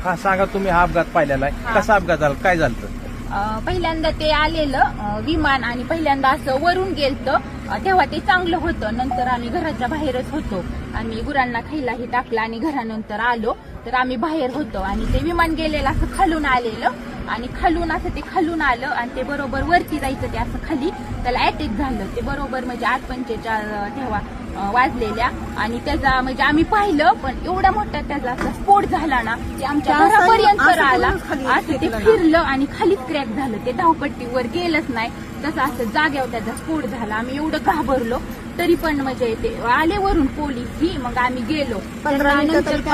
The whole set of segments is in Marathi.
हा सांगा, तुम्ही हा अपघात पाहिलेला आहे, कसा अपघात झाला, काय झालं? पहिल्यांदा ते आलेलं विमान आणि पहिल्यांदा असं वरून गेलतं, तेव्हा ते चांगलं होतं. नंतर आम्ही घराच्या बाहेरच होतो, आम्ही गुरांना खायलाही टाकलं आणि घरानंतर आलो तर आम्ही बाहेर होतो आणि ते विमान गेलेलं असं खालून आलेलं आणि खालून असं ते खालून आलं आणि ते बरोबर वरती जायचं ते असं खाली, त्याला अटॅक झालं. ते बरोबर म्हणजे 8:45 तेव्हा वाजलेल्या आणि त्याचा म्हणजे आम्ही पाहिलं, पण एवढा मोठा त्याचा असा स्फोट झाला ना, ते आमच्या घरापर्यंत आला. असं ते फिरलं आणि खालीच क्रॅक झालं, ते धावपट्टीवर गेलंच नाही, तसं असं जाग्यावर त्याचा स्फोट झाला. आम्ही एवढं घाबरलो, तरी पण म्हणजे ते आले वरून पोलीस ही, मग आम्ही गेलो. 15 मिनिटं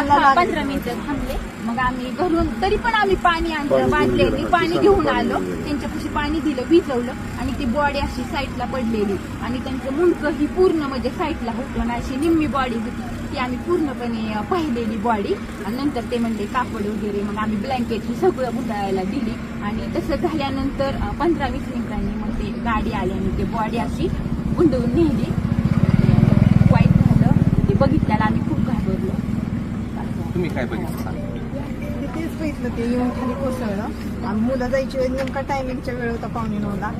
थांबले, मग आम्ही घरून तरी पण आम्ही पाणी आणलं, बादले पाणी घेऊन आलो, त्यांच्यापाशी पाणी दिलं, विजवलं आणि ती बॉडी अशी साईडला पडलेली आणि त्यांचं मुंडकं ही पूर्ण म्हणजे साईडला होतं ना, अशी निम्मी बॉडी होती ती आम्ही पूर्णपणे पाहिलेली बॉडी. आणि नंतर ते म्हणले कापड वगैरे, मग आम्ही ब्लँकेट ही सगळं गुंडाळायला दिली आणि तसं झाल्यानंतर 15-20 मिनिटांनी मग ते गाडी आली आणि ते बॉडी अशी गुंडवून नेली. वाईट झालं ते बघितल्याला आम्ही खूप घाबरलो. तुम्ही काय बघितलं? तेच बघितलं, ते येऊन खाली कोसळलं आणि मुलं जायची वेळ नेमका टायमिंगच्या वेळ होता 8:45ला.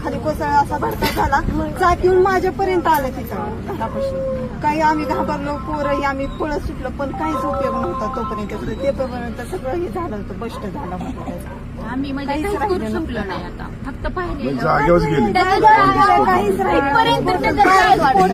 खाली कोसळला, असा भरता झाला, चाक येऊन माझ्यापर्यंत आलं तिथं घरापाशी. काही आम्ही घाबरलो, पोरही आम्ही पळत सुटलो, पण काहीच उपयोग नव्हता तोपर्यंत. ते पर्यंत सगळं हे झालं होतं, बस्ट झालं होतं. आम्ही म्हणजे काहीच करू शकलो नाही, आता फक्त पाहिलेलं जागेवर गेली. काहीच राहिलं.